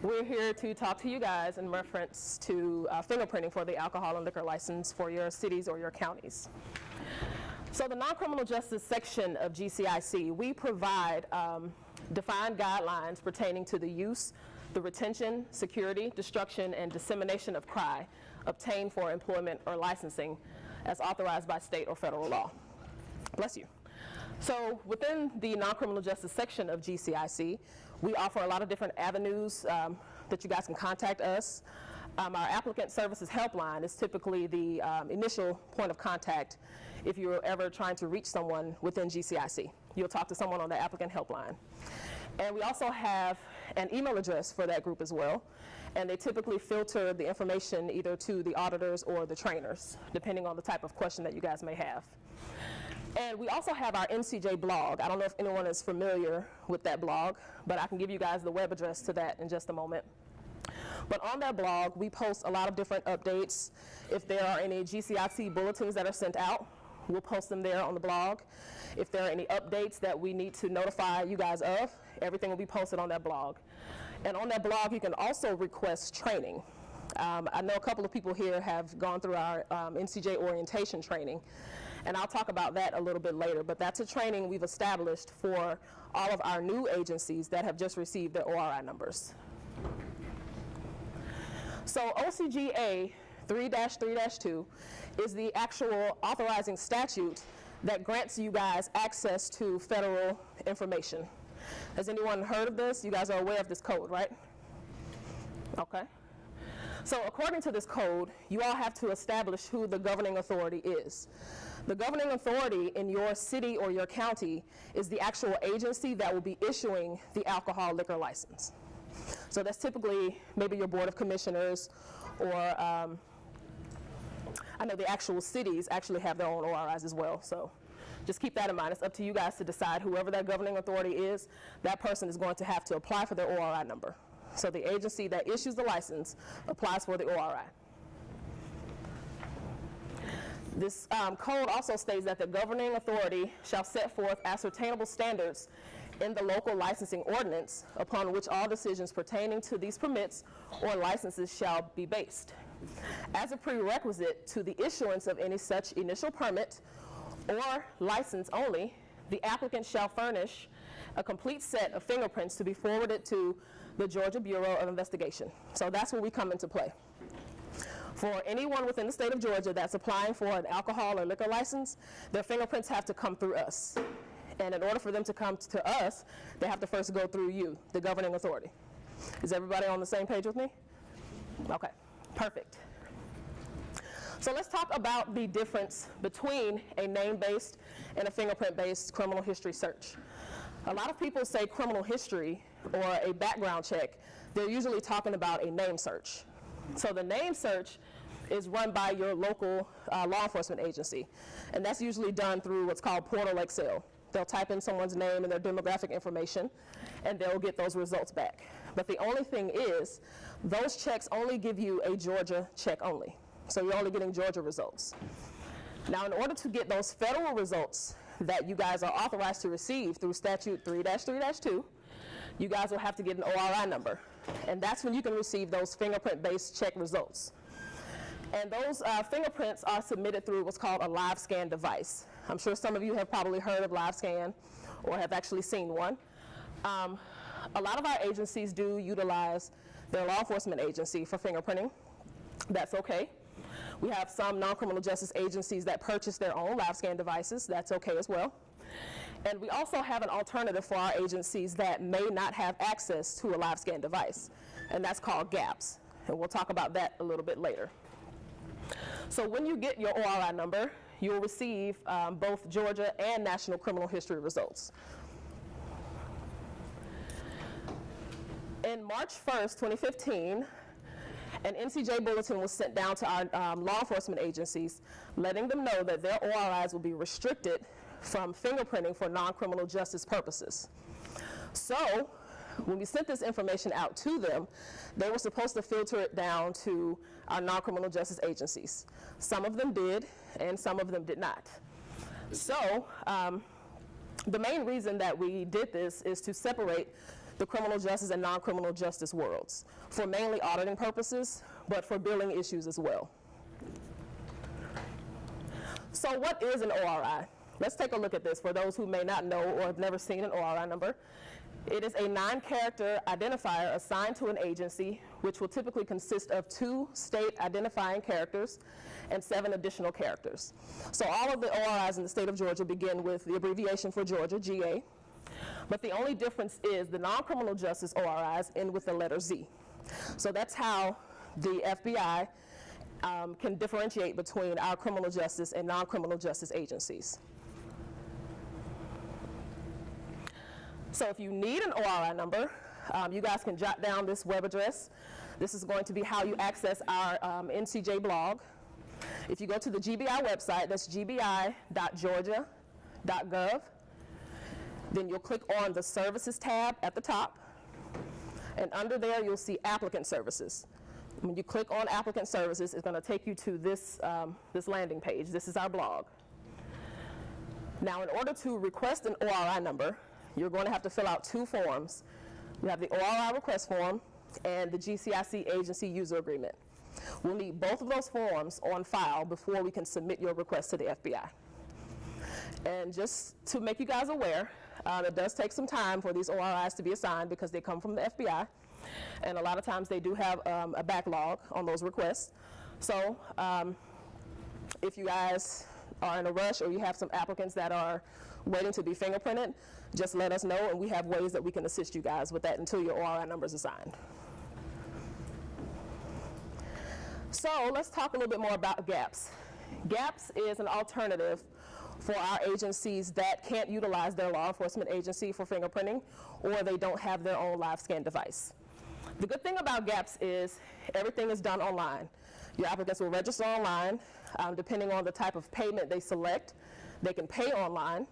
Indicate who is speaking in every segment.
Speaker 1: We're here to talk to you guys in reference to fingerprinting for the alcohol and liquor license for your cities or your counties. So the non-criminal justice section of GCIC, we provide defined guidelines pertaining to the use, the retention, security, destruction, and dissemination of CRI obtained for employment or licensing as authorized by state or federal law. Bless you. So within the non-criminal justice section of GCIC, we offer a lot of different avenues that you guys can contact us. Our applicant services helpline is typically the initial point of contact if you're ever trying to reach someone within GCIC. You'll talk to someone on the applicant helpline. And we also have an email address for that group as well, and they typically filter the information either to the auditors or the trainers, depending on the type of question that you guys may have. And we also have our NCJ blog. I don't know if anyone is familiar with that blog, but I can give you guys the web address to that in just a moment. But on that blog, we post a lot of different updates. If there are any GCIC bulletins that are sent out, we'll post them there on the blog. If there are any updates that we need to notify you guys of, everything will be posted on that blog. And on that blog, you can also request training. I know a couple of people here have gone through our NCJ orientation training, and I'll talk about that a little bit later, but that's a training we've established for all of our new agencies that have just received their ORI numbers. So OCGA 3-3-2 is the actual authorizing statute that grants you guys access to federal information. Has anyone heard of this? You guys are aware of this code, right? Okay. So according to this code, you all have to establish who the governing authority is. The governing authority in your city or your county is the actual agency that will be issuing the alcohol liquor license. So that's typically maybe your board of commissioners, or I know the actual cities actually have their own ORIs as well. So just keep that in mind. It's up to you guys to decide whoever that governing authority is, that person is going to have to apply for their ORI number. So the agency that issues the license applies for the ORI. This code also states that the governing authority shall set forth ascertainable standards in the local licensing ordinance upon which all decisions pertaining to these permits or licenses shall be based. As a prerequisite to the issuance of any such initial permit or license only, the applicant shall furnish a complete set of fingerprints to be forwarded to the Georgia Bureau of Investigation. So that's where we come into play. For anyone within the state of Georgia that's applying for an alcohol or liquor license, their fingerprints have to come through us. And in order for them to come to us, they have to first go through you, the governing authority. Is everybody on the same page with me? Okay, perfect. So let's talk about the difference between a name-based and a fingerprint-based criminal history search. A lot of people say criminal history or a background check. They're usually talking about a name search. So the name search is run by your local law enforcement agency, and that's usually done through what's called Portal Excel. They'll type in someone's name and their demographic information, and they'll get those results back. But the only thing is, those checks only give you a Georgia check only. So you're only getting Georgia results. Now, in order to get those federal results that you guys are authorized to receive through statute 3-3-2, you guys will have to get an ORI number. And that's when you can receive those fingerprint-based check results. And those fingerprints are submitted through what's called a live scan device. I'm sure some of you have probably heard of live scan or have actually seen one. A lot of our agencies do utilize their law enforcement agency for fingerprinting. That's okay. We have some non-criminal justice agencies that purchase their own live scan devices. That's okay as well. And we also have an alternative for our agencies that may not have access to a live scan device, and that's called GAPS. And we'll talk about that a little bit later. So when you get your ORI number, you'll receive both Georgia and national criminal history results. In March 1st, 2015, an NCJ bulletin was sent down to our law enforcement agencies, letting them know that their ORIs will be restricted from fingerprinting for non-criminal justice purposes. So when we sent this information out to them, they were supposed to filter it down to our non-criminal justice agencies. Some of them did, and some of them did not. So the main reason that we did this is to separate the criminal justice and non-criminal justice worlds for mainly auditing purposes, but for billing issues as well. So what is an ORI? Let's take a look at this for those who may not know or have never seen an ORI number. It is a 9-character identifier assigned to an agency, which will typically consist of 2 state identifying characters and 7 additional characters. So all of the ORIs in the state of Georgia begin with the abbreviation for Georgia, GA, but the only difference is the non-criminal justice ORIs end with the letter Z. So that's how the FBI can differentiate between our criminal justice and non-criminal justice agencies. So if you need an ORI number, you guys can jot down this web address. This is going to be how you access our NCJ blog. If you go to the GBI website, that's gbi.georgia.gov, then you'll click on the Services tab at the top, and under there you'll see Applicant Services. When you click on Applicant Services, it's going to take you to this, this landing page. This is our blog. Now, in order to request an ORI number, you're going to have to fill out 2 forms. You have the ORI request form and the GCIC agency user agreement. We'll need both of those forms on file before we can submit your request to the FBI. And just to make you guys aware, it does take some time for these ORIs to be assigned because they come from the FBI, and a lot of times they do have a backlog on those requests. So if you guys are in a rush or you have some applicants that are waiting to be fingerprinted, just let us know, and we have ways that we can assist you guys with that until your ORI number is assigned. So let's talk a little bit more about GAPS. GAPS is an alternative for our agencies that can't utilize their law enforcement agency for fingerprinting, or they don't have their own live scan device. The good thing about GAPS is everything is done online. Your applicants will register online. Depending on the type of payment they select, they can pay online.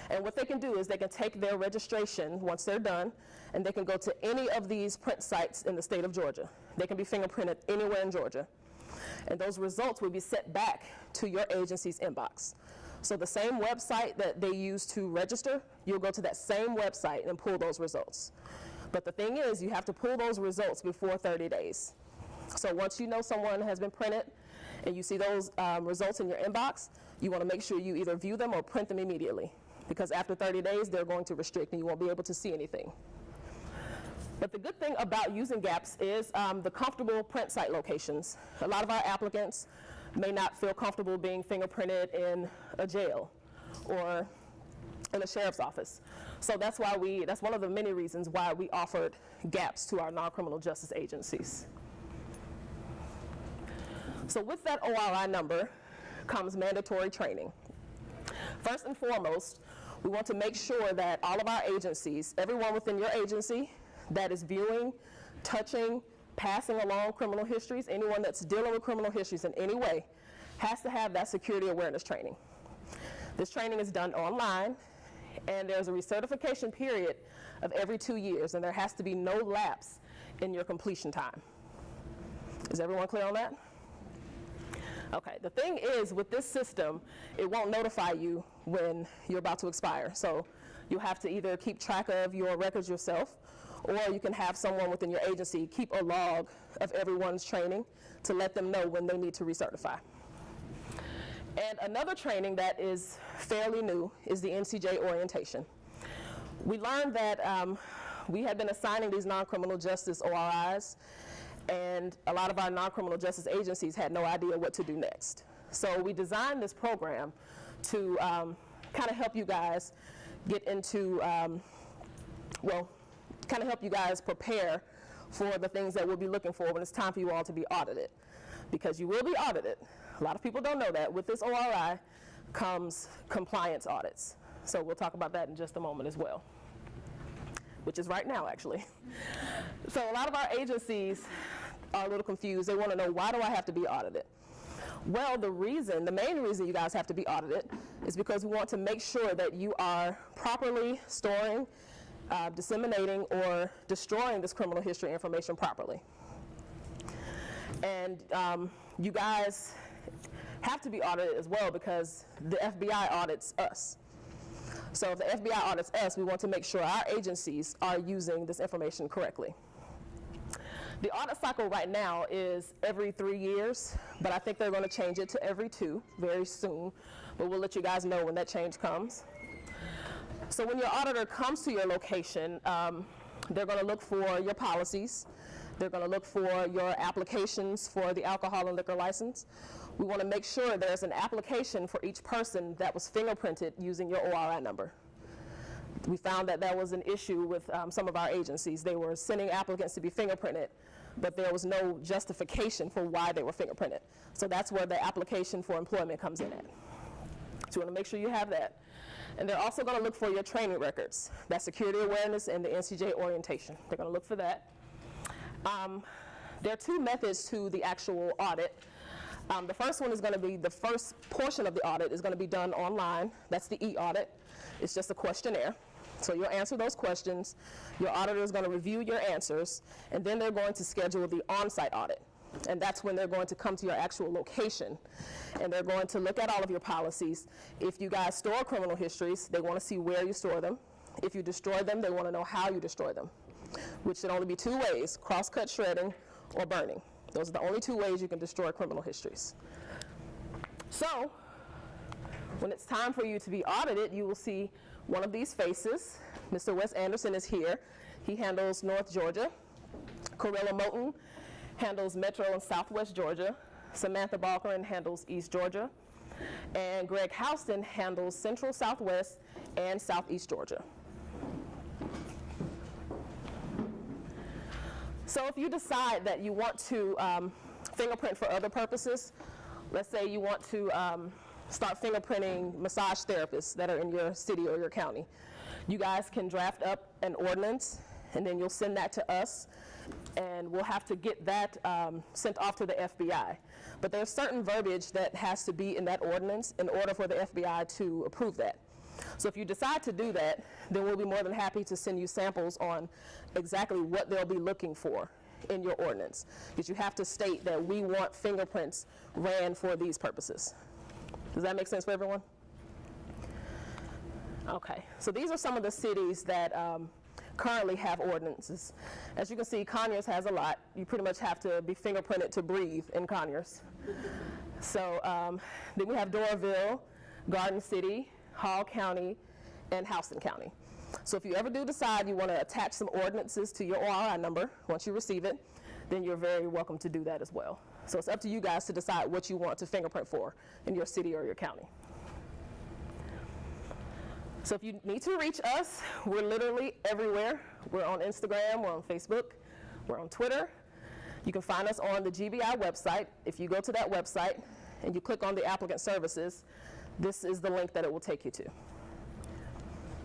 Speaker 1: And what they can do is they can take their registration once they're done, and they can go to any of these print sites in the state of Georgia. They can be fingerprinted anywhere in Georgia. And those results will be sent back to your agency's inbox. So the same website that they use to register, you'll go to that same website and pull those results. But the thing is, you have to pull those results before 30 days. So once you know someone has been printed and you see those results in your inbox, you want to make sure you either view them or print them immediately, because after 30 days, they're going to restrict and you won't be able to see anything. But the good thing about using GAPS is the comfortable print site locations. A lot of our applicants may not feel comfortable being fingerprinted in a jail or in a sheriff's office. So that's why that's one of the many reasons why we offered GAPS to our non-criminal justice agencies. So with that ORI number comes mandatory training. First and foremost, we want to make sure that all of our agencies, everyone within your agency that is viewing, touching, passing along criminal histories, anyone that's dealing with criminal histories in any way, has to have that security awareness training. This training is done online, and there's a recertification period of every 2 years, and there has to be no lapse in your completion time. Is everyone clear on that? Okay, the thing is, with this system, it won't notify you when you're about to expire. So you'll have to either keep track of your records yourself, or you can have someone within your agency keep a log of everyone's training to let them know when they need to recertify. And another training that is fairly new is the NCJ orientation. We learned that we had been assigning these non-criminal justice ORIs, and a lot of our non-criminal justice agencies had no idea what to do next. So we designed this program to kind of help you guys get into, kind of help you guys prepare for the things that we'll be looking for when it's time for you all to be audited. Because you will be audited. A lot of people don't know that. With this ORI comes compliance audits. So we'll talk about that in just a moment as well, which is right now, actually. So a lot of our agencies are a little confused. They want to know, why do I have to be audited? Well, the main reason you guys have to be audited is because we want to make sure that you are properly storing, disseminating, or destroying this criminal history information properly. And you guys have to be audited as well because the FBI audits us. So if the FBI audits us, we want to make sure our agencies are using this information correctly. The audit cycle right now is every 3 years, but I think they're going to change it to every 2 very soon, but we'll let you guys know when that change comes. So when your auditor comes to your location, they're going to look for your policies. They're going to look for your applications for the alcohol and liquor license. We want to make sure there's an application for each person that was fingerprinted using your ORI number. We found that that was an issue with some of our agencies. They were sending applicants to be fingerprinted, but there was no justification for why they were fingerprinted. So that's where the application for employment comes in at. So you want to make sure you have that. And they're also going to look for your training records, that security awareness and the NCJ orientation. They're going to look for that. There are 2 methods to the actual audit. The first one is going to be, the first portion of the audit is going to be done online. That's the e-audit. It's just a questionnaire. So you'll answer those questions. Your auditor is going to review your answers, and then they're going to schedule the on-site audit. And that's when they're going to come to your actual location, and they're going to look at all of your policies. If you guys store criminal histories, they want to see where you store them. If you destroy them, they want to know how you destroy them, which should only be 2 ways: cross-cut shredding or burning. Those are the only 2 ways you can destroy criminal histories. So when it's time for you to be audited, you will see one of these faces. Mr. Wes Anderson is here. He handles North Georgia. Corella Moten handles Metro and Southwest Georgia. Samantha Balkerin handles East Georgia. And Greg Houston handles Central, Southwest, and Southeast Georgia. So if you decide that you want to fingerprint for other purposes, let's say you want to start fingerprinting massage therapists that are in your city or your county, you guys can draft up an ordinance, and then you'll send that to us, and we'll have to get that sent off to the FBI. But there's certain verbiage that has to be in that ordinance in order for the FBI to approve that. So if you decide to do that, then we'll be more than happy to send you samples on exactly what they'll be looking for in your ordinance. Because you have to state that we want fingerprints ran for these purposes. Does that make sense for everyone? Okay, so these are some of the cities that currently have ordinances. As you can see, Conyers has a lot. You pretty much have to be fingerprinted to breathe in Conyers. So then we have Doraville, Garden City, Hall County, and Houston County. So if you ever do decide you want to attach some ordinances to your ORI number, once you receive it, then you're very welcome to do that as well. So it's up to you guys to decide what you want to fingerprint for in your city or your county. So if you need to reach us, we're literally everywhere. We're on Instagram, we're on Facebook, we're on Twitter. You can find us on the GBI website. If you go to that website and you click on the applicant services, this is the link that it will take you to.